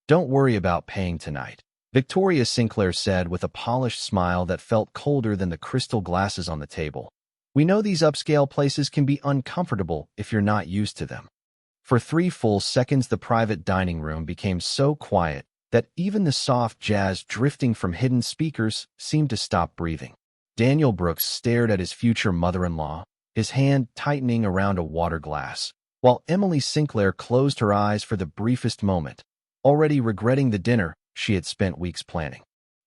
Don't worry about paying tonight, Victoria Sinclair said with a polished smile that felt colder than the crystal glasses on the table. We know these upscale places can be uncomfortable if you're not used to them. For 3 full seconds, the private dining room became so quiet that even the soft jazz drifting from hidden speakers seemed to stop breathing. Daniel Brooks stared at his future mother-in-law, his hand tightening around a water glass, while Emily Sinclair closed her eyes for the briefest moment, already regretting the dinner she had spent weeks planning.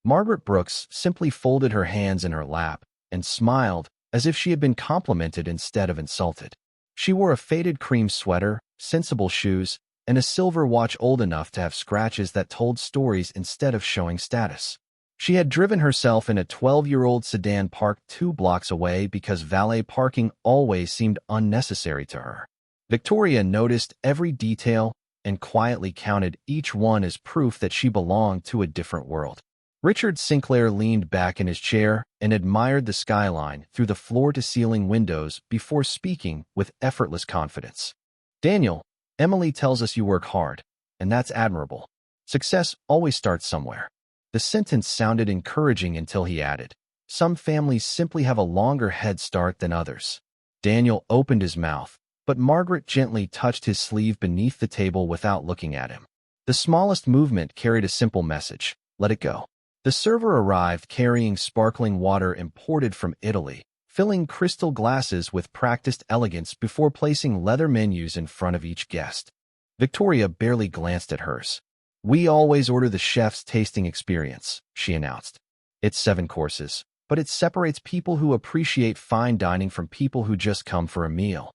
Margaret Brooks simply folded her hands in her lap and smiled as if she had been complimented instead of insulted. She wore a faded cream sweater, sensible shoes, and a silver watch old enough to have scratches that told stories instead of showing status. She had driven herself in a 12-year-old sedan parked 2 blocks away because valet parking always seemed unnecessary to her. Victoria noticed every detail and quietly counted each one as proof that she belonged to a different world. Richard Sinclair leaned back in his chair and admired the skyline through the floor-to-ceiling windows before speaking with effortless confidence. Daniel, Emily tells us you work hard, and that's admirable. Success always starts somewhere. The sentence sounded encouraging until he added, some families simply have a longer head start than others. Daniel opened his mouth, but Margaret gently touched his sleeve beneath the table without looking at him. The smallest movement carried a simple message: let it go. The server arrived carrying sparkling water imported from Italy, filling crystal glasses with practiced elegance before placing leather menus in front of each guest. Victoria barely glanced at hers. We always order the chef's tasting experience, she announced. It's 7 courses, but it separates people who appreciate fine dining from people who just come for a meal.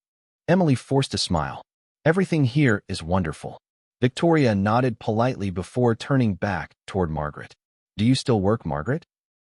Emily forced a smile. Everything here is wonderful. Victoria nodded politely before turning back toward Margaret. Do you still work, Margaret?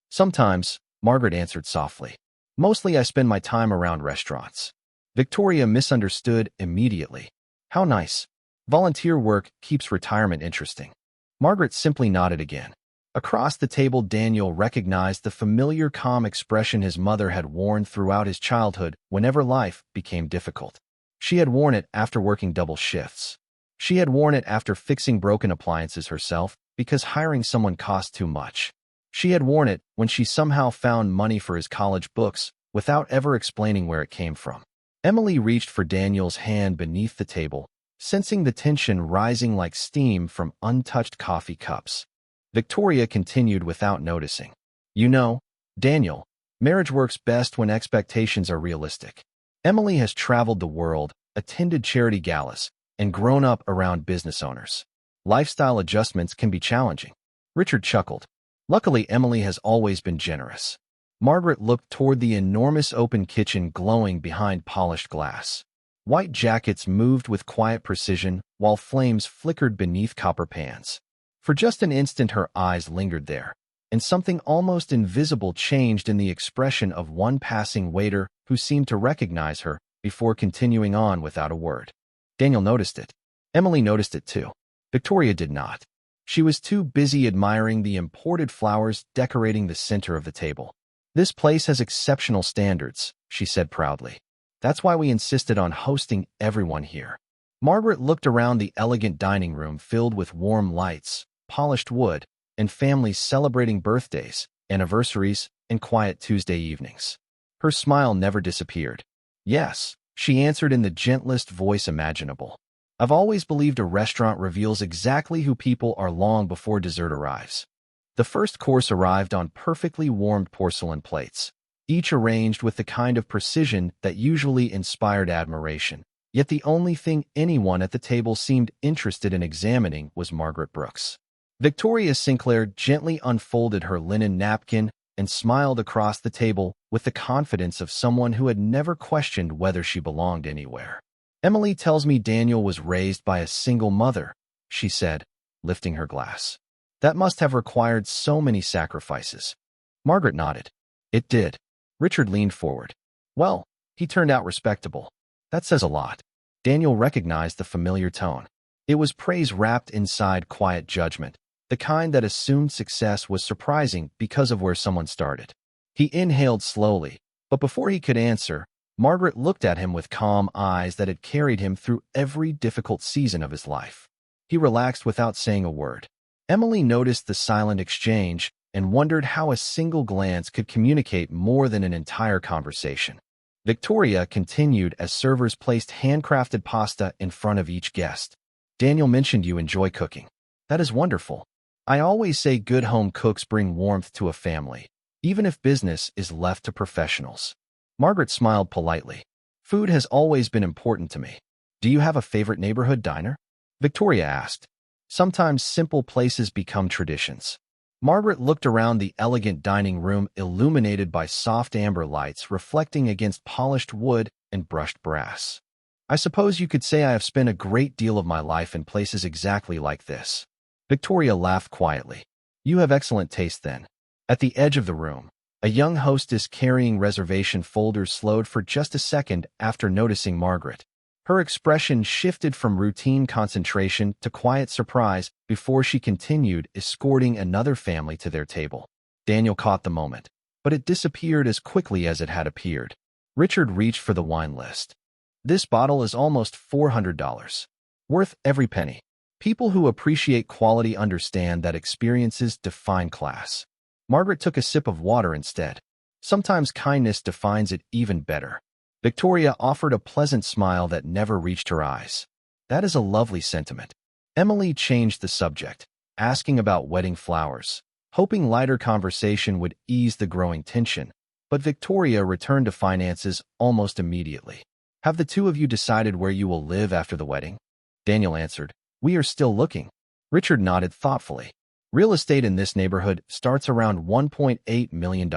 Sometimes, Margaret answered softly. Mostly I spend my time around restaurants. Victoria misunderstood immediately. How nice. Volunteer work keeps retirement interesting. Margaret simply nodded again. Across the table, Daniel recognized the familiar calm expression his mother had worn throughout his childhood whenever life became difficult. She had worn it after working double shifts. She had worn it after fixing broken appliances herself because hiring someone cost too much. She had worn it when she somehow found money for his college books without ever explaining where it came from. Emily reached for Daniel's hand beneath the table, sensing the tension rising like steam from untouched coffee cups. Victoria continued without noticing. You know, Daniel, marriage works best when expectations are realistic. Emily has traveled the world, attended charity galas, and grown up around business owners. Lifestyle adjustments can be challenging. Richard chuckled. Luckily, Emily has always been generous. Margaret looked toward the enormous open kitchen glowing behind polished glass. White jackets moved with quiet precision while flames flickered beneath copper pans. For just an instant her eyes lingered there, and something almost invisible changed in the expression of one passing waiter who seemed to recognize her before continuing on without a word. Daniel noticed it. Emily noticed it too. Victoria did not. She was too busy admiring the imported flowers decorating the center of the table. This place has exceptional standards, she said proudly. That's why we insisted on hosting everyone here. Margaret looked around the elegant dining room filled with warm lights, polished wood, and families celebrating birthdays, anniversaries, and quiet Tuesday evenings. Her smile never disappeared. Yes, she answered in the gentlest voice imaginable. I've always believed a restaurant reveals exactly who people are long before dessert arrives. The first course arrived on perfectly warmed porcelain plates, each arranged with the kind of precision that usually inspired admiration. Yet the only thing anyone at the table seemed interested in examining was Margaret Brooks. Victoria Sinclair gently unfolded her linen napkin and smiled across the table with the confidence of someone who had never questioned whether she belonged anywhere. Emily tells me Daniel was raised by a single mother, she said, lifting her glass. That must have required so many sacrifices. Margaret nodded. It did. Richard leaned forward. Well, he turned out respectable. That says a lot. Daniel recognized the familiar tone. It was praise wrapped inside quiet judgment, the kind that assumed success was surprising because of where someone started. He inhaled slowly, but before he could answer, Margaret looked at him with calm eyes that had carried him through every difficult season of his life. He relaxed without saying a word. Emily noticed the silent exchange and wondered how a single glance could communicate more than an entire conversation. Victoria continued as servers placed handcrafted pasta in front of each guest. Daniel mentioned you enjoy cooking. That is wonderful. I always say good home cooks bring warmth to a family, even if business is left to professionals. Margaret smiled politely. Food has always been important to me. Do you have a favorite neighborhood diner? Victoria asked. Sometimes simple places become traditions. Margaret looked around the elegant dining room illuminated by soft amber lights reflecting against polished wood and brushed brass. I suppose you could say I have spent a great deal of my life in places exactly like this. Victoria laughed quietly. You have excellent taste then. At the edge of the room, a young hostess carrying reservation folders slowed for just a second after noticing Margaret. Her expression shifted from routine concentration to quiet surprise before she continued escorting another family to their table. Daniel caught the moment, but it disappeared as quickly as it had appeared. Richard reached for the wine list. This bottle is almost $400. Worth every penny. People who appreciate quality understand that experiences define class. Margaret took a sip of water instead. Sometimes kindness defines it even better. Victoria offered a pleasant smile that never reached her eyes. That is a lovely sentiment. Emily changed the subject, asking about wedding flowers, hoping lighter conversation would ease the growing tension, but Victoria returned to finances almost immediately. Have the two of you decided where you will live after the wedding? Daniel answered. We are still looking. Richard nodded thoughtfully. Real estate in this neighborhood starts around $1.8 million.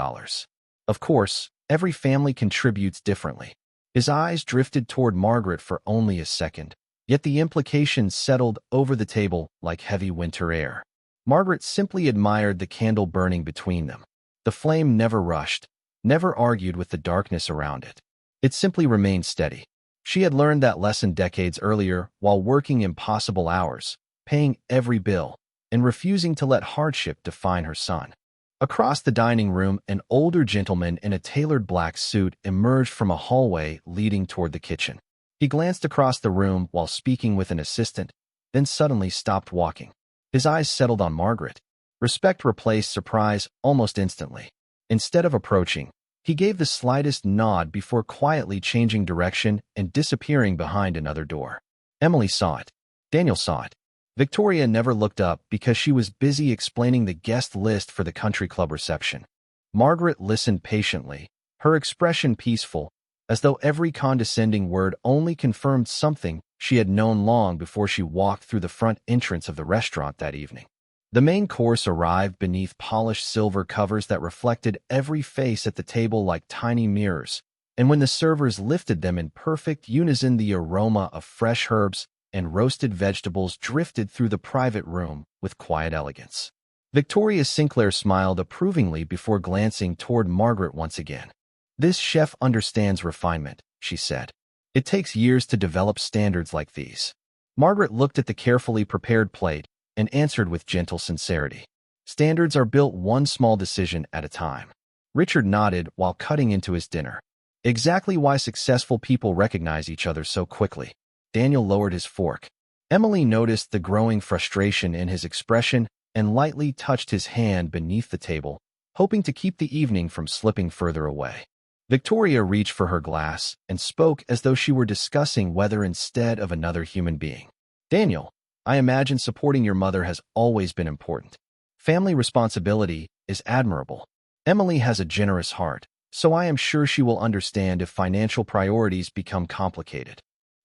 Of course, every family contributes differently. His eyes drifted toward Margaret for only a second, yet the implications settled over the table like heavy winter air. Margaret simply admired the candle burning between them. The flame never rushed, never argued with the darkness around it. It simply remained steady. She had learned that lesson decades earlier while working impossible hours, paying every bill, and refusing to let hardship define her son. Across the dining room, an older gentleman in a tailored black suit emerged from a hallway leading toward the kitchen. He glanced across the room while speaking with an assistant, then suddenly stopped walking. His eyes settled on Margaret. Respect replaced surprise almost instantly. Instead of approaching, he gave the slightest nod before quietly changing direction and disappearing behind another door. Emily saw it. Daniel saw it. Victoria never looked up because she was busy explaining the guest list for the country club reception. Margaret listened patiently, her expression peaceful, as though every condescending word only confirmed something she had known long before she walked through the front entrance of the restaurant that evening. The main course arrived beneath polished silver covers that reflected every face at the table like tiny mirrors, and when the servers lifted them in perfect unison, the aroma of fresh herbs and roasted vegetables drifted through the private room with quiet elegance. Victoria Sinclair smiled approvingly before glancing toward Margaret once again. This chef understands refinement, she said. It takes years to develop standards like these. Margaret looked at the carefully prepared plate and answered with gentle sincerity. Standards are built one small decision at a time. Richard nodded while cutting into his dinner. Exactly why successful people recognize each other so quickly. Daniel lowered his fork. Emily noticed the growing frustration in his expression and lightly touched his hand beneath the table, hoping to keep the evening from slipping further away. Victoria reached for her glass and spoke as though she were discussing weather instead of another human being. Daniel, I imagine supporting your mother has always been important. Family responsibility is admirable. Emily has a generous heart, so I am sure she will understand if financial priorities become complicated.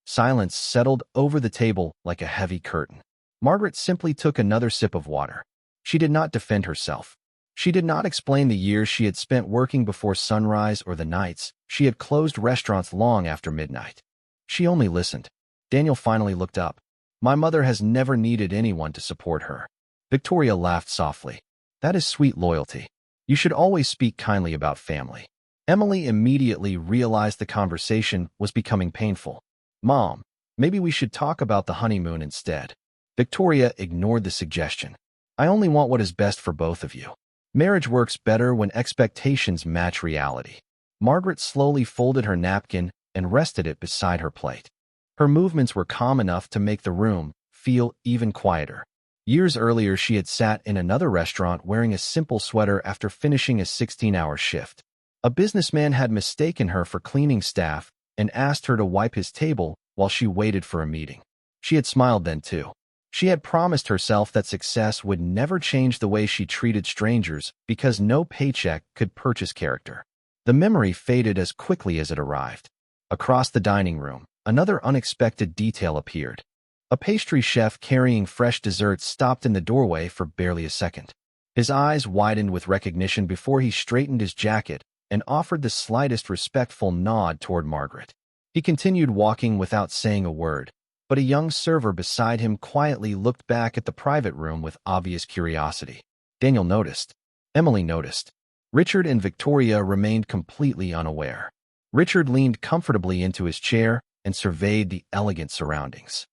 Silence settled over the table like a heavy curtain. Margaret simply took another sip of water. She did not defend herself. She did not explain the years she had spent working before sunrise or the nights she had closed restaurants long after midnight. She only listened. Daniel finally looked up. My mother has never needed anyone to support her. Victoria laughed softly. That is sweet loyalty. You should always speak kindly about family. Emily immediately realized the conversation was becoming painful. Mom, maybe we should talk about the honeymoon instead. Victoria ignored the suggestion. I only want what is best for both of you. Marriage works better when expectations match reality. Margaret slowly folded her napkin and rested it beside her plate. Her movements were calm enough to make the room feel even quieter. Years earlier, she had sat in another restaurant wearing a simple sweater after finishing a 16-hour shift. A businessman had mistaken her for cleaning staff and asked her to wipe his table while she waited for a meeting. She had smiled then, too. She had promised herself that success would never change the way she treated strangers because no paycheck could purchase character. The memory faded as quickly as it arrived. Across the dining room, another unexpected detail appeared. A pastry chef carrying fresh desserts stopped in the doorway for barely a second. His eyes widened with recognition before he straightened his jacket and offered the slightest respectful nod toward Margaret. He continued walking without saying a word, but a young server beside him quietly looked back at the private room with obvious curiosity. Daniel noticed. Emily noticed. Richard and Victoria remained completely unaware. Richard leaned comfortably into his chair and surveyed the elegant surroundings.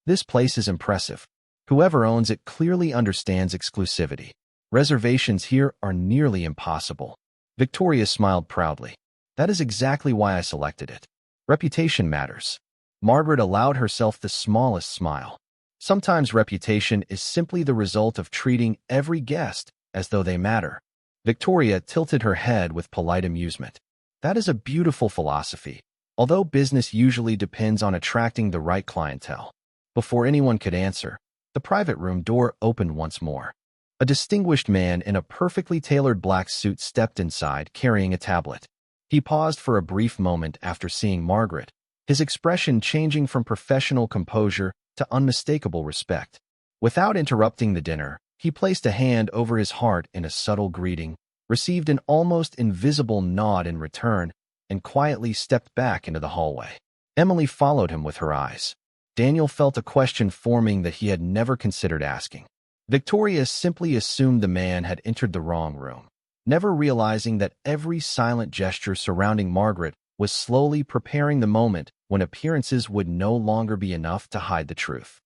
This place is impressive. Whoever owns it clearly understands exclusivity. Reservations here are nearly impossible. Victoria smiled proudly. That is exactly why I selected it. Reputation matters. Margaret allowed herself the smallest smile. Sometimes reputation is simply the result of treating every guest as though they matter. Victoria tilted her head with polite amusement. That is a beautiful philosophy, although business usually depends on attracting the right clientele. Before anyone could answer, the private room door opened once more. A distinguished man in a perfectly tailored black suit stepped inside, carrying a tablet. He paused for a brief moment after seeing Margaret, his expression changing from professional composure to unmistakable respect. Without interrupting the dinner, he placed a hand over his heart in a subtle greeting, received an almost invisible nod in return, and quietly stepped back into the hallway. Emily followed him with her eyes. Daniel felt a question forming that he had never considered asking. Victoria simply assumed the man had entered the wrong room, never realizing that every silent gesture surrounding Margaret was slowly preparing the moment when appearances would no longer be enough to hide the truth.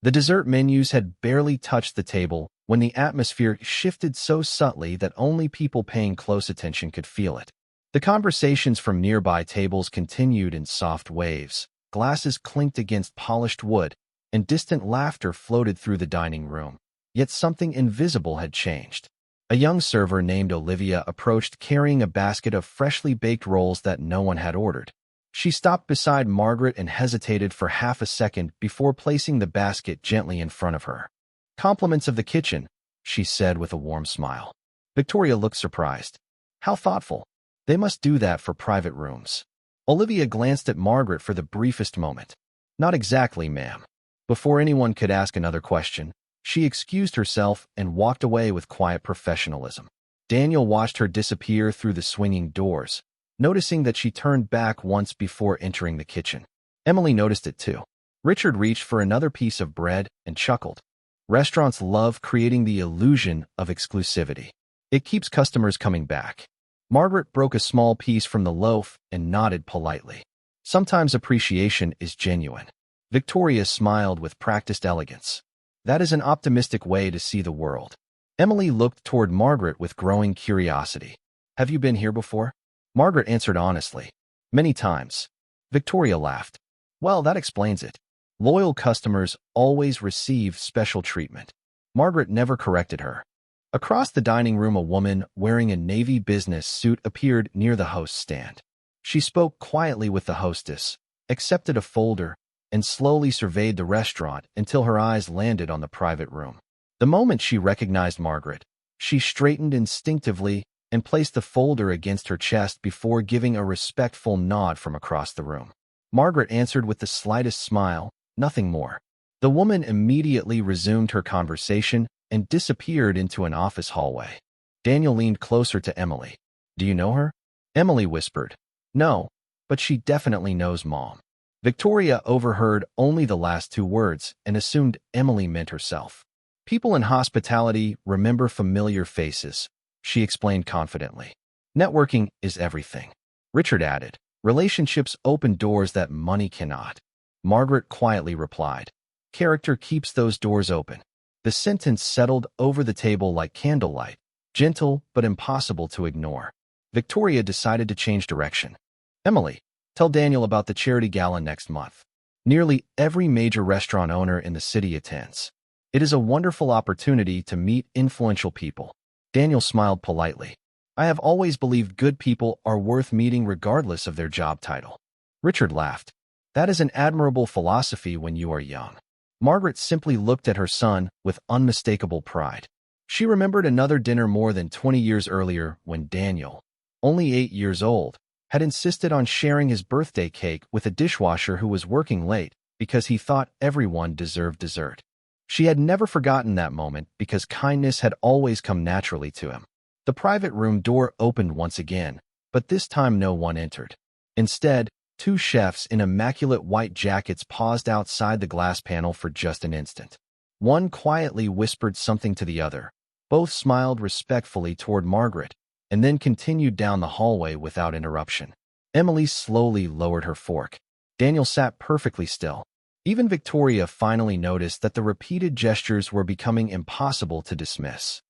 The dessert menus had barely touched the table when the atmosphere shifted so subtly that only people paying close attention could feel it. The conversations from nearby tables continued in soft waves. Glasses clinked against polished wood, and distant laughter floated through the dining room. Yet something invisible had changed. A young server named Olivia approached carrying a basket of freshly baked rolls that no one had ordered. She stopped beside Margaret and hesitated for half a second before placing the basket gently in front of her. "Compliments of the kitchen," she said with a warm smile. Victoria looked surprised. How thoughtful. They must do that for private rooms. Olivia glanced at Margaret for the briefest moment. "Not exactly, ma'am." Before anyone could ask another question, she excused herself and walked away with quiet professionalism. Daniel watched her disappear through the swinging doors, noticing that she turned back once before entering the kitchen. Emily noticed it too. Richard reached for another piece of bread and chuckled. Restaurants love creating the illusion of exclusivity. It keeps customers coming back. Margaret broke a small piece from the loaf and nodded politely. Sometimes appreciation is genuine. Victoria smiled with practiced elegance. That is an optimistic way to see the world. Emily looked toward Margaret with growing curiosity. "Have you been here before?" Margaret answered honestly. "Many times." Victoria laughed. "Well, that explains it. Loyal customers always receive special treatment." Margaret never corrected her. Across the dining room, a woman wearing a navy business suit appeared near the host's stand. She spoke quietly with the hostess, accepted a folder, and slowly surveyed the restaurant until her eyes landed on the private room. The moment she recognized Margaret, she straightened instinctively and placed the folder against her chest before giving a respectful nod from across the room. Margaret answered with the slightest smile, nothing more. The woman immediately resumed her conversation and disappeared into an office hallway. Daniel leaned closer to Emily. "Do you know her?" Emily whispered. "No, but she definitely knows Mom." Victoria overheard only the last two words and assumed Emily meant herself. "People in hospitality remember familiar faces," she explained confidently. "Networking is everything." Richard added, "Relationships open doors that money cannot." Margaret quietly replied, "Character keeps those doors open." The sentence settled over the table like candlelight, gentle but impossible to ignore. Victoria decided to change direction. "Emily, tell Daniel about the charity gala next month." Nearly every major restaurant owner in the city attends. It is a wonderful opportunity to meet influential people. Daniel smiled politely. I have always believed good people are worth meeting regardless of their job title. Richard laughed. That is an admirable philosophy when you are young. Margaret simply looked at her son with unmistakable pride. She remembered another dinner more than 20 years earlier when Daniel, only 8 years old, had insisted on sharing his birthday cake with a dishwasher who was working late because he thought everyone deserved dessert. She had never forgotten that moment because kindness had always come naturally to him. The private room door opened once again, but this time no one entered. Instead, two chefs in immaculate white jackets paused outside the glass panel for just an instant. One quietly whispered something to the other. Both smiled respectfully toward Margaret, and then continued down the hallway without interruption. Emily slowly lowered her fork. Daniel sat perfectly still. Even Victoria finally noticed that the repeated gestures were becoming impossible to dismiss.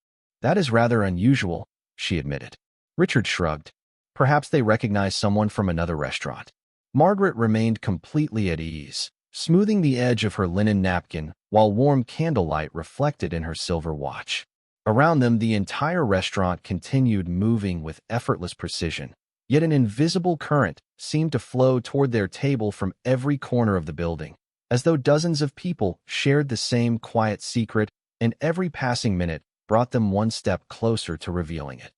That is rather unusual, she admitted. Richard shrugged. Perhaps they recognized someone from another restaurant. Margaret remained completely at ease, smoothing the edge of her linen napkin while warm candlelight reflected in her silver watch. Around them, the entire restaurant continued moving with effortless precision, yet an invisible current seemed to flow toward their table from every corner of the building, as though dozens of people shared the same quiet secret, and every passing minute brought them one step closer to revealing it.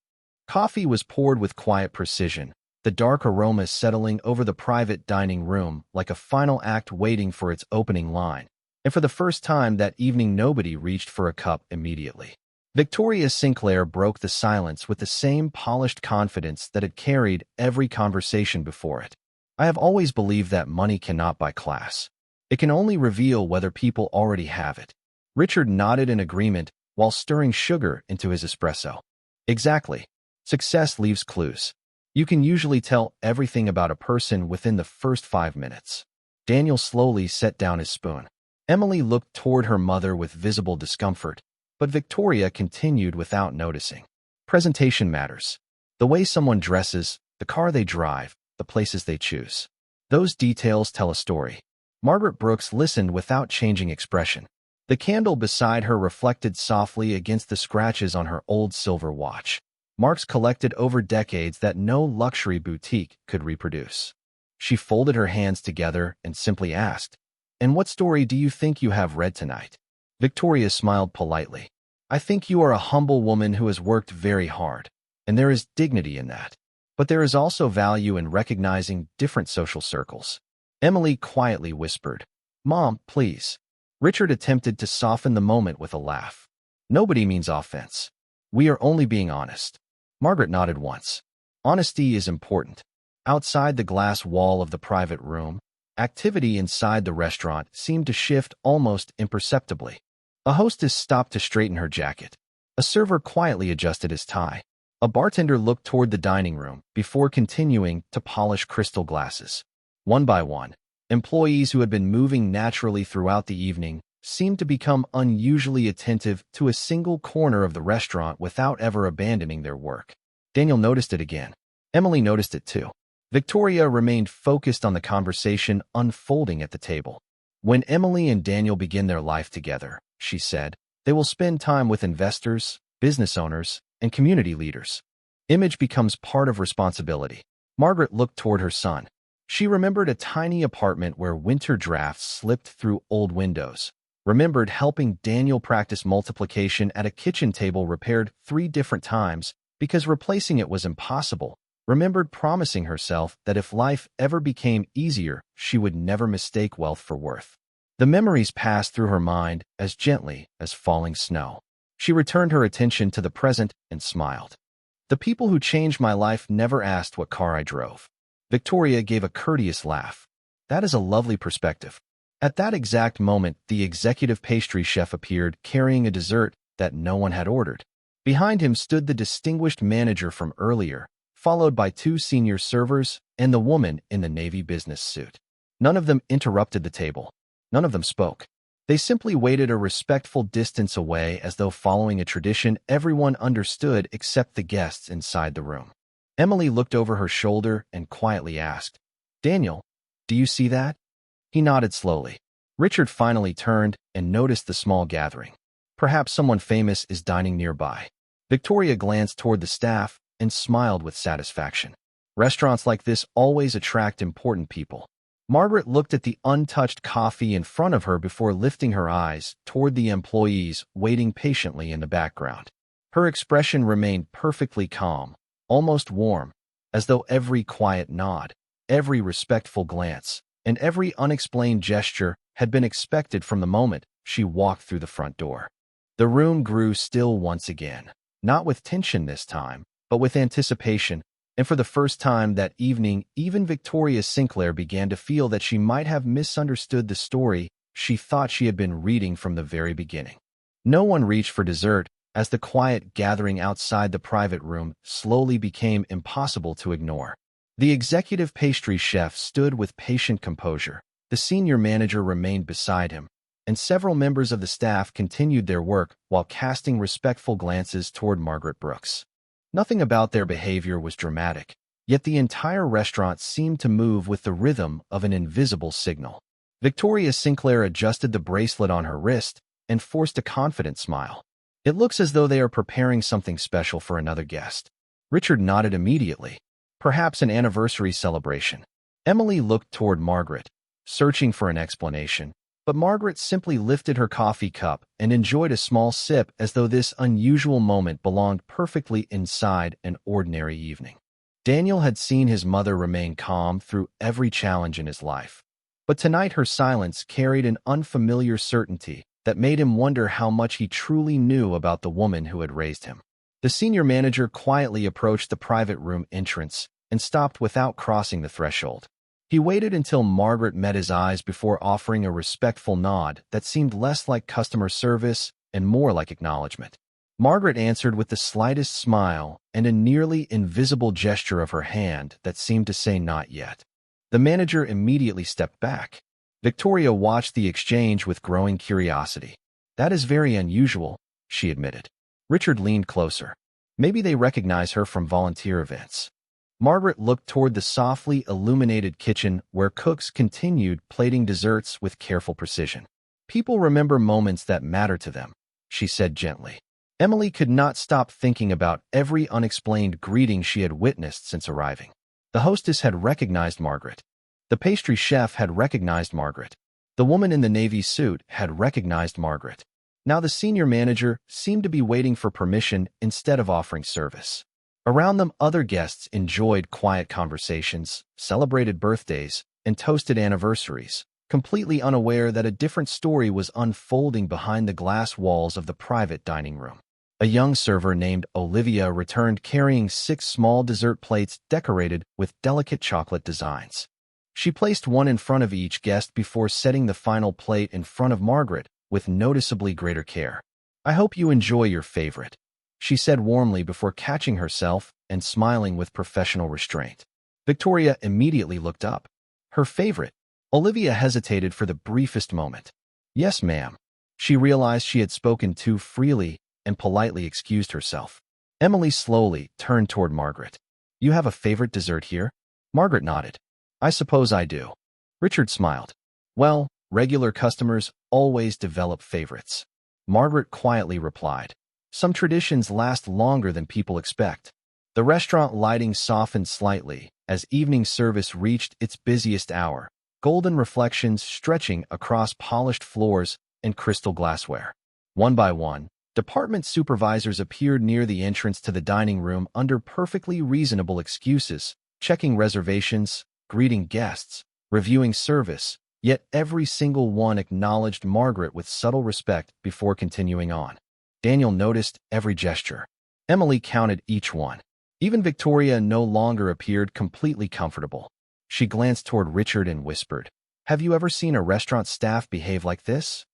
Coffee was poured with quiet precision, the dark aroma settling over the private dining room like a final act waiting for its opening line, and for the first time that evening nobody reached for a cup immediately. Victoria Sinclair broke the silence with the same polished confidence that had carried every conversation before it. I have always believed that money cannot buy class. It can only reveal whether people already have it. Richard nodded in agreement while stirring sugar into his espresso. Exactly. Success leaves clues. You can usually tell everything about a person within the first 5 minutes. Daniel slowly set down his spoon. Emily looked toward her mother with visible discomfort, but Victoria continued without noticing. Presentation matters. The way someone dresses, the car they drive, the places they choose. Those details tell a story. Margaret Brooks listened without changing expression. The candle beside her reflected softly against the scratches on her old silver watch, marks collected over decades that no luxury boutique could reproduce. She folded her hands together and simply asked, "And what story do you think you have read tonight?" Victoria smiled politely. "I think you are a humble woman who has worked very hard, and there is dignity in that. But there is also value in recognizing different social circles." Emily quietly whispered, "Mom, please." Richard attempted to soften the moment with a laugh. "Nobody means offense. We are only being honest." Margaret nodded once. Honesty is important. Outside the glass wall of the private room, activity inside the restaurant seemed to shift almost imperceptibly. A hostess stopped to straighten her jacket. A server quietly adjusted his tie. A bartender looked toward the dining room before continuing to polish crystal glasses. One by one, employees who had been moving naturally throughout the evening seemed to become unusually attentive to a single corner of the restaurant without ever abandoning their work. Daniel noticed it again. Emily noticed it too. Victoria remained focused on the conversation unfolding at the table. When Emily and Daniel begin their life together, she said, they will spend time with investors, business owners, and community leaders. Image becomes part of responsibility. Margaret looked toward her son. She remembered a tiny apartment where winter drafts slipped through old windows, remembered helping Daniel practice multiplication at a kitchen table repaired 3 different times because replacing it was impossible, remembered promising herself that if life ever became easier, she would never mistake wealth for worth. The memories passed through her mind as gently as falling snow. She returned her attention to the present and smiled. The people who changed my life never asked what car I drove. Victoria gave a courteous laugh. That is a lovely perspective. At that exact moment, the executive pastry chef appeared carrying a dessert that no one had ordered. Behind him stood the distinguished manager from earlier, followed by 2 senior servers and the woman in the navy business suit. None of them interrupted the table. None of them spoke. They simply waited a respectful distance away as though following a tradition everyone understood except the guests inside the room. Emily looked over her shoulder and quietly asked, "Daniel, do you see that?" He nodded slowly. Richard finally turned and noticed the small gathering. Perhaps someone famous is dining nearby. Victoria glanced toward the staff and smiled with satisfaction. Restaurants like this always attract important people. Margaret looked at the untouched coffee in front of her before lifting her eyes toward the employees waiting patiently in the background. Her expression remained perfectly calm, almost warm, as though every quiet nod, every respectful glance, and every unexplained gesture had been expected from the moment she walked through the front door. The room grew still once again, not with tension this time, but with anticipation, and for the first time that evening, even Victoria Sinclair began to feel that she might have misunderstood the story she thought she had been reading from the very beginning. No one reached for dessert, as the quiet gathering outside the private room slowly became impossible to ignore. The executive pastry chef stood with patient composure. The senior manager remained beside him, and several members of the staff continued their work while casting respectful glances toward Margaret Brooks. Nothing about their behavior was dramatic, yet the entire restaurant seemed to move with the rhythm of an invisible signal. Victoria Sinclair adjusted the bracelet on her wrist and forced a confident smile. It looks as though they are preparing something special for another guest. Richard nodded immediately. Perhaps an anniversary celebration. Emily looked toward Margaret, searching for an explanation, but Margaret simply lifted her coffee cup and enjoyed a small sip as though this unusual moment belonged perfectly inside an ordinary evening. Daniel had seen his mother remain calm through every challenge in his life, but tonight her silence carried an unfamiliar certainty that made him wonder how much he truly knew about the woman who had raised him. The senior manager quietly approached the private room entrance and stopped without crossing the threshold. He waited until Margaret met his eyes before offering a respectful nod that seemed less like customer service and more like acknowledgement. Margaret answered with the slightest smile and a nearly invisible gesture of her hand that seemed to say not yet. The manager immediately stepped back. Victoria watched the exchange with growing curiosity. "That is very unusual," she admitted. Richard leaned closer. "Maybe they recognize her from volunteer events." Margaret looked toward the softly illuminated kitchen where cooks continued plating desserts with careful precision. "People remember moments that matter to them," she said gently. Emily could not stop thinking about every unexplained greeting she had witnessed since arriving. The hostess had recognized Margaret. The pastry chef had recognized Margaret. The woman in the navy suit had recognized Margaret. Now the senior manager seemed to be waiting for permission instead of offering service. Around them, other guests enjoyed quiet conversations, celebrated birthdays, and toasted anniversaries, completely unaware that a different story was unfolding behind the glass walls of the private dining room. A young server named Olivia returned carrying 6 small dessert plates decorated with delicate chocolate designs. She placed one in front of each guest before setting the final plate in front of Margaret with noticeably greater care. "I hope you enjoy your favorite," she said warmly before catching herself and smiling with professional restraint. Victoria immediately looked up. Her favorite? Olivia hesitated for the briefest moment. "Yes, ma'am." She realized she had spoken too freely and politely excused herself. Emily slowly turned toward Margaret. "You have a favorite dessert here?" Margaret nodded. "I suppose I do." Richard smiled. "Well, regular customers always develop favorites." Margaret quietly replied. "Some traditions last longer than people expect." The restaurant lighting softened slightly as evening service reached its busiest hour, golden reflections stretching across polished floors and crystal glassware. One by one, department supervisors appeared near the entrance to the dining room under perfectly reasonable excuses, checking reservations, greeting guests, reviewing service, yet every single one acknowledged Margaret with subtle respect before continuing on. Daniel noticed every gesture. Emily counted each one. Even Victoria no longer appeared completely comfortable. She glanced toward Richard and whispered, "Have you ever seen a restaurant staff behave like this?"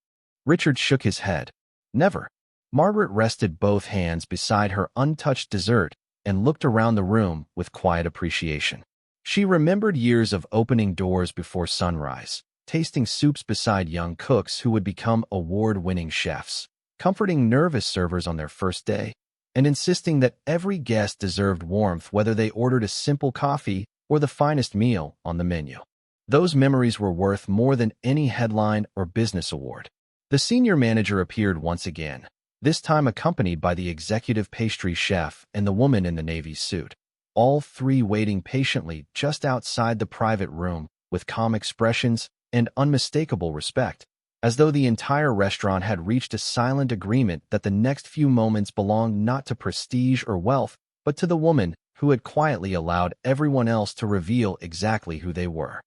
Richard shook his head. "Never." Margaret rested both hands beside her untouched dessert and looked around the room with quiet appreciation. She remembered years of opening doors before sunrise, tasting soups beside young cooks who would become award-winning chefs, comforting nervous servers on their first day, and insisting that every guest deserved warmth whether they ordered a simple coffee or the finest meal on the menu. Those memories were worth more than any headline or business award. The senior manager appeared once again, this time accompanied by the executive pastry chef and the woman in the navy suit, all three waiting patiently just outside the private room with calm expressions and unmistakable respect, as though the entire restaurant had reached a silent agreement that the next few moments belonged not to prestige or wealth, but to the woman who had quietly allowed everyone else to reveal exactly who they were.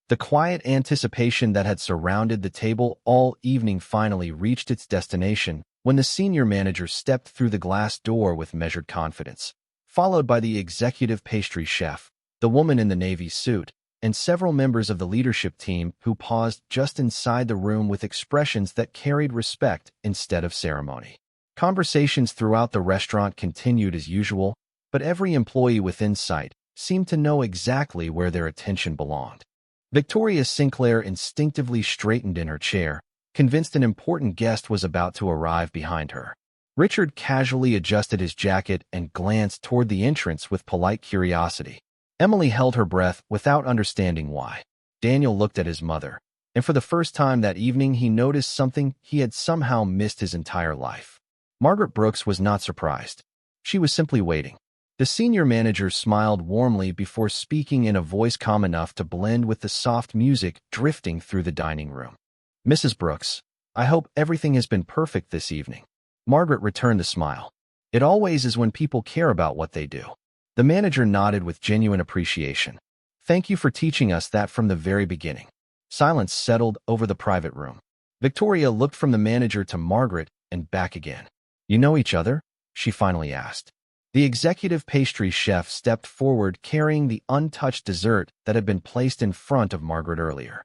The quiet anticipation that had surrounded the table all evening finally reached its destination when the senior manager stepped through the glass door with measured confidence, followed by the executive pastry chef, the woman in the navy suit, and several members of the leadership team who paused just inside the room with expressions that carried respect instead of ceremony. Conversations throughout the restaurant continued as usual, but every employee within sight seemed to know exactly where their attention belonged. Victoria Sinclair instinctively straightened in her chair, convinced an important guest was about to arrive behind her. Richard casually adjusted his jacket and glanced toward the entrance with polite curiosity. Emily held her breath without understanding why. Daniel looked at his mother, and for the first time that evening he noticed something he had somehow missed his entire life. Margaret Brooks was not surprised. She was simply waiting. The senior manager smiled warmly before speaking in a voice calm enough to blend with the soft music drifting through the dining room. "Mrs. Brooks, I hope everything has been perfect this evening." Margaret returned the smile. "It always is when people care about what they do." The manager nodded with genuine appreciation. "Thank you for teaching us that from the very beginning." Silence settled over the private room. Victoria looked from the manager to Margaret and back again. "You know each other?" she finally asked. The executive pastry chef stepped forward carrying the untouched dessert that had been placed in front of Margaret earlier.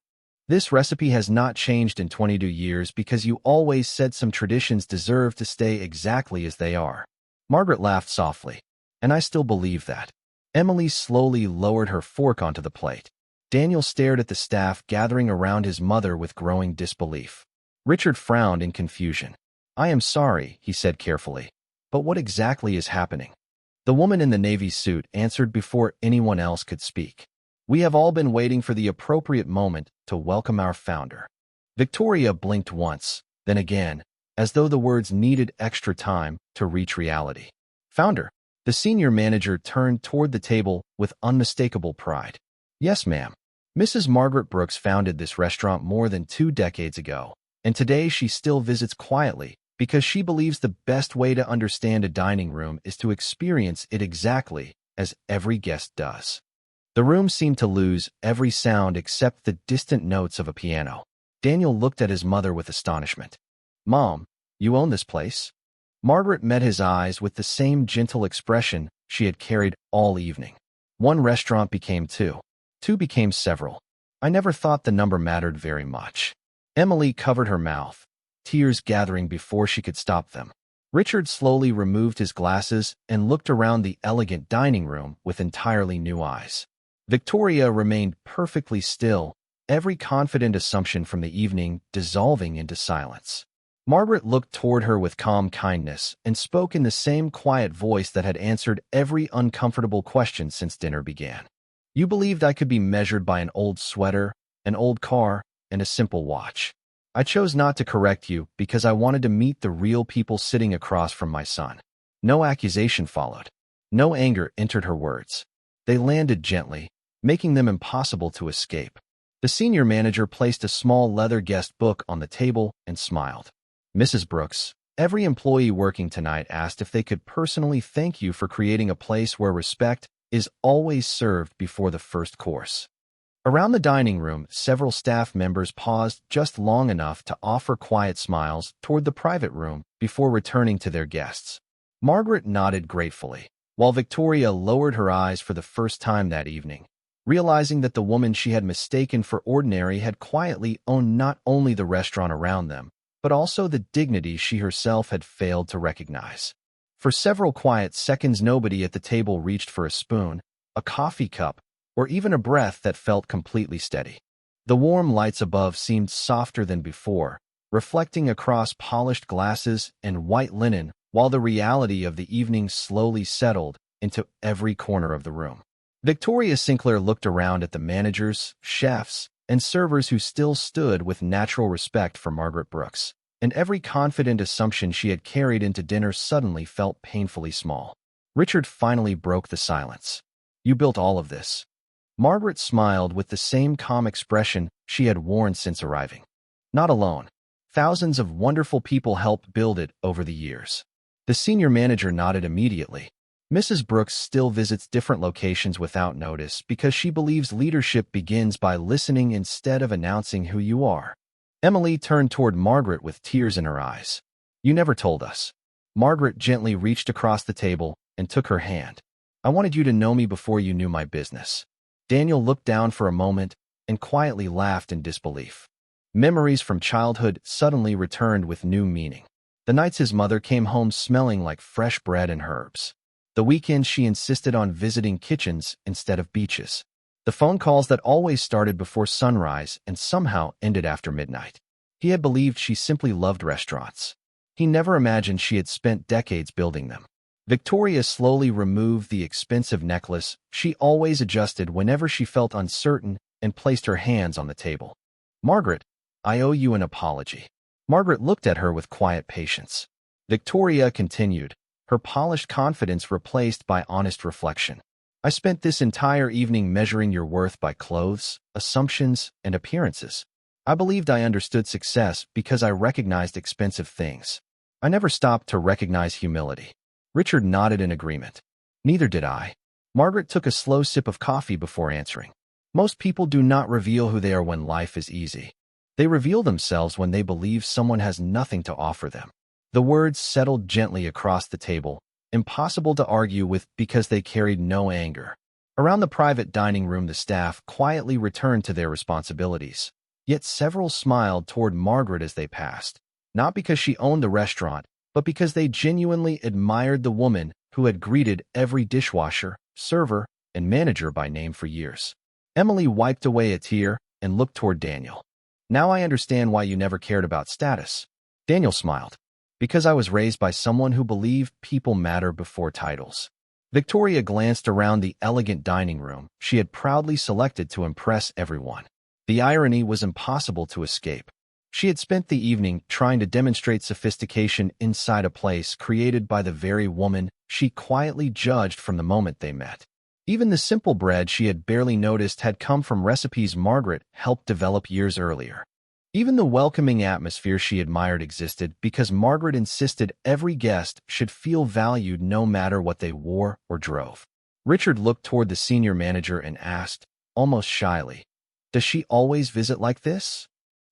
"This recipe has not changed in 22 years because you always said some traditions deserve to stay exactly as they are." Margaret laughed softly. "And I still believe that." Emily slowly lowered her fork onto the plate. Daniel stared at the staff gathering around his mother with growing disbelief. Richard frowned in confusion. "I am sorry," he said carefully. "But what exactly is happening?" The woman in the navy suit answered before anyone else could speak. "We have all been waiting for the appropriate moment to welcome our founder." Victoria blinked once, then again, as though the words needed extra time to reach reality. "Founder?" The senior manager turned toward the table with unmistakable pride. "Yes, ma'am. Mrs. Margaret Brooks founded this restaurant more than 2 decades ago, and today she still visits quietly because she believes the best way to understand a dining room is to experience it exactly as every guest does." The room seemed to lose every sound except the distant notes of a piano. Daniel looked at his mother with astonishment. "Mom, you own this place?" Margaret met his eyes with the same gentle expression she had carried all evening. "One restaurant became 2. 2 became several. I never thought the number mattered very much." Emily covered her mouth, tears gathering before she could stop them. Richard slowly removed his glasses and looked around the elegant dining room with entirely new eyes. Victoria remained perfectly still, every confident assumption from the evening dissolving into silence. Margaret looked toward her with calm kindness and spoke in the same quiet voice that had answered every uncomfortable question since dinner began. "You believed I could be measured by an old sweater, an old car, and a simple watch. I chose not to correct you because I wanted to meet the real people sitting across from my son." No accusation followed. No anger entered her words. They landed gently, making them impossible to escape. The senior manager placed a small leather guest book on the table and smiled. "Mrs. Brooks, every employee working tonight asked if they could personally thank you for creating a place where respect is always served before the first course." Around the dining room, several staff members paused just long enough to offer quiet smiles toward the private room before returning to their guests. Margaret nodded gratefully, while Victoria lowered her eyes for the first time that evening, realizing that the woman she had mistaken for ordinary had quietly owned not only the restaurant around them, but also the dignity she herself had failed to recognize. For several quiet seconds, nobody at the table reached for a spoon, a coffee cup, or even a breath that felt completely steady. The warm lights above seemed softer than before, reflecting across polished glasses and white linen, while the reality of the evening slowly settled into every corner of the room. Victoria Sinclair looked around at the managers, chefs, and servers who still stood with natural respect for Margaret Brooks, and every confident assumption she had carried into dinner suddenly felt painfully small. Richard finally broke the silence. "You built all of this." Margaret smiled with the same calm expression she had worn since arriving. "Not alone. Thousands of wonderful people helped build it over the years." The senior manager nodded immediately. "Mrs. Brooks still visits different locations without notice because she believes leadership begins by listening instead of announcing who you are." Emily turned toward Margaret with tears in her eyes. "You never told us." Margaret gently reached across the table and took her hand. "I wanted you to know me before you knew my business." Daniel looked down for a moment and quietly laughed in disbelief. Memories from childhood suddenly returned with new meaning. The nights his mother came home smelling like fresh bread and herbs. The weekends she insisted on visiting kitchens instead of beaches. The phone calls that always started before sunrise and somehow ended after midnight. He had believed she simply loved restaurants. He never imagined she had spent decades building them. Victoria slowly removed the expensive necklace she always adjusted whenever she felt uncertain and placed her hands on the table. "Margaret, I owe you an apology." Margaret looked at her with quiet patience. Victoria continued, her polished confidence replaced by honest reflection. "I spent this entire evening measuring your worth by clothes, assumptions, and appearances. I believed I understood success because I recognized expensive things. I never stopped to recognize humility." Richard nodded in agreement. "Neither did I." Margaret took a slow sip of coffee before answering. "Most people do not reveal who they are when life is easy. They reveal themselves when they believe someone has nothing to offer them." The words settled gently across the table, impossible to argue with because they carried no anger. Around the private dining room, the staff quietly returned to their responsibilities. Yet several smiled toward Margaret as they passed, not because she owned the restaurant, but because they genuinely admired the woman who had greeted every dishwasher, server, and manager by name for years. Emily wiped away a tear and looked toward Daniel. "Now I understand why you never cared about status." Daniel smiled. "Because I was raised by someone who believed people matter before titles." Victoria glanced around the elegant dining room she had proudly selected to impress everyone. The irony was impossible to escape. She had spent the evening trying to demonstrate sophistication inside a place created by the very woman she quietly judged from the moment they met. Even the simple bread she had barely noticed had come from recipes Margaret helped develop years earlier. Even the welcoming atmosphere she admired existed because Margaret insisted every guest should feel valued no matter what they wore or drove. Richard looked toward the senior manager and asked, almost shyly, "Does she always visit like this?"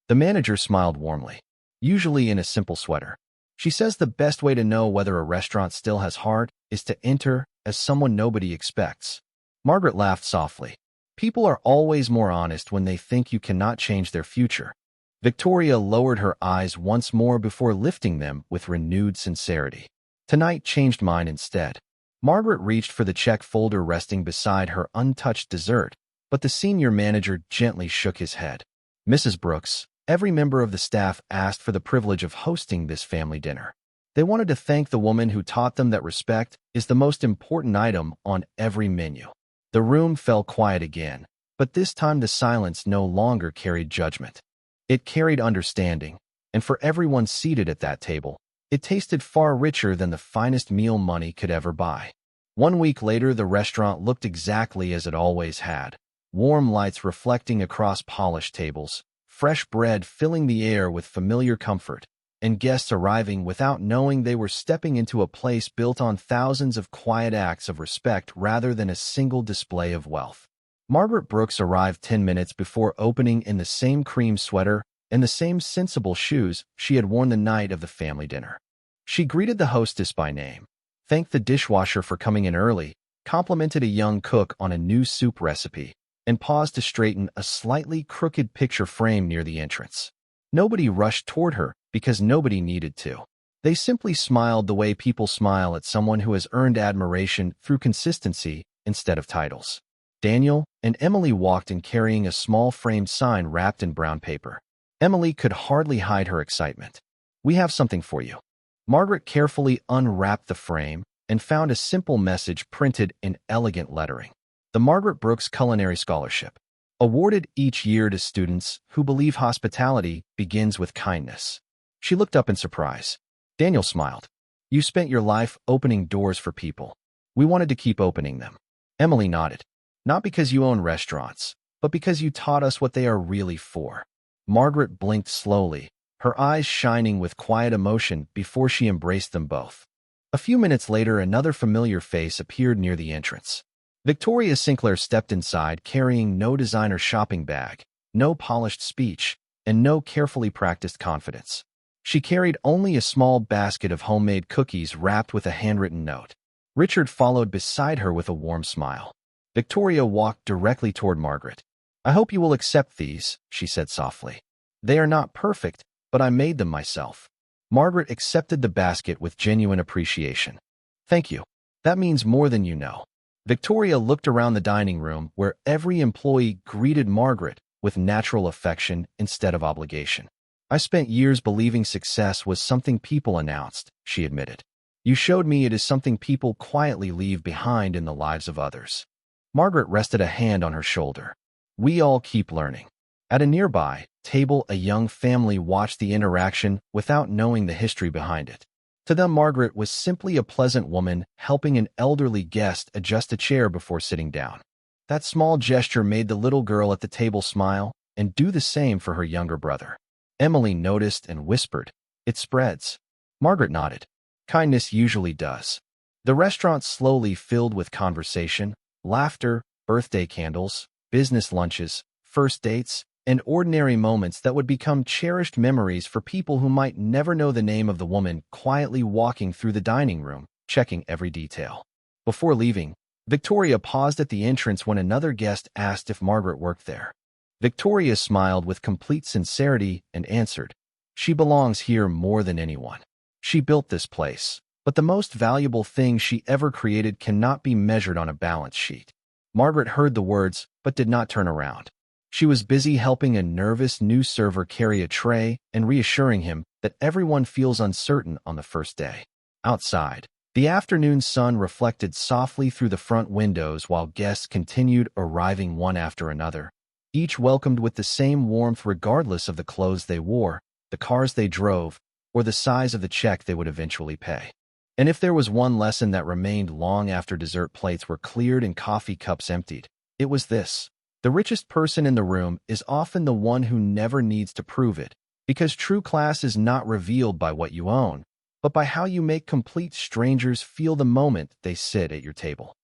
The manager smiled warmly. "Usually in a simple sweater. She says the best way to know whether a restaurant still has heart is to enter as someone nobody expects." Margaret laughed softly. "People are always more honest when they think you cannot change their future." Victoria lowered her eyes once more before lifting them with renewed sincerity. "Tonight changed mine instead." Margaret reached for the check folder resting beside her untouched dessert, but the senior manager gently shook his head. "Mrs. Brooks, every member of the staff asked for the privilege of hosting this family dinner. They wanted to thank the woman who taught them that respect is the most important item on every menu." The room fell quiet again, but this time the silence no longer carried judgment. It carried understanding, and for everyone seated at that table, it tasted far richer than the finest meal money could ever buy. 1 week later, the restaurant looked exactly as it always had. Warm lights reflecting across polished tables, fresh bread filling the air with familiar comfort, and guests arriving without knowing they were stepping into a place built on thousands of quiet acts of respect rather than a single display of wealth. Margaret Brooks arrived 10 minutes before opening in the same cream sweater and the same sensible shoes she had worn the night of the family dinner. She greeted the hostess by name, thanked the dishwasher for coming in early, complimented a young cook on a new soup recipe, and paused to straighten a slightly crooked picture frame near the entrance. Nobody rushed toward her because nobody needed to. They simply smiled the way people smile at someone who has earned admiration through consistency instead of titles. Daniel and Emily walked in carrying a small framed sign wrapped in brown paper. Emily could hardly hide her excitement. "We have something for you." Margaret carefully unwrapped the frame and found a simple message printed in elegant lettering. the Margaret Brooks Culinary Scholarship, awarded each year to students who believe hospitality begins with kindness. She looked up in surprise. Daniel smiled. You spent your life opening doors for people. We wanted to keep opening them. Emily nodded. Not because you own restaurants, but because you taught us what they are really for. Margaret blinked slowly, her eyes shining with quiet emotion before she embraced them both. A few minutes later, another familiar face appeared near the entrance. Victoria Sinclair stepped inside carrying no designer shopping bag, no polished speech, and no carefully practiced confidence. She carried only a small basket of homemade cookies wrapped with a handwritten note. Richard followed beside her with a warm smile. Victoria walked directly toward Margaret. I hope you will accept these, she said softly. They are not perfect, but I made them myself. Margaret accepted the basket with genuine appreciation. Thank you. That means more than you know. Victoria looked around the dining room where every employee greeted Margaret with natural affection instead of obligation. I spent years believing success was something people announced, she admitted. You showed me it is something people quietly leave behind in the lives of others. Margaret rested a hand on her shoulder. We all keep learning. At a nearby table, a young family watched the interaction without knowing the history behind it. To them, Margaret was simply a pleasant woman helping an elderly guest adjust a chair before sitting down. That small gesture made the little girl at the table smile and do the same for her younger brother. Emily noticed and whispered, "It spreads." Margaret nodded. Kindness usually does. The restaurant slowly filled with conversation, laughter, birthday candles, business lunches, first dates, and ordinary moments that would become cherished memories for people who might never know the name of the woman quietly walking through the dining room, checking every detail. Before leaving, Victoria paused at the entrance when another guest asked if Margaret worked there. Victoria smiled with complete sincerity and answered, "She belongs here more than anyone. She built this place, but the most valuable thing she ever created cannot be measured on a balance sheet." Margaret heard the words but did not turn around. She was busy helping a nervous new server carry a tray and reassuring him that everyone feels uncertain on the first day. Outside, the afternoon sun reflected softly through the front windows while guests continued arriving one after another, each welcomed with the same warmth regardless of the clothes they wore, the cars they drove, or the size of the check they would eventually pay. And if there was one lesson that remained long after dessert plates were cleared and coffee cups emptied, it was this. The richest person in the room is often the one who never needs to prove it, because true class is not revealed by what you own, but by how you make complete strangers feel the moment they sit at your table.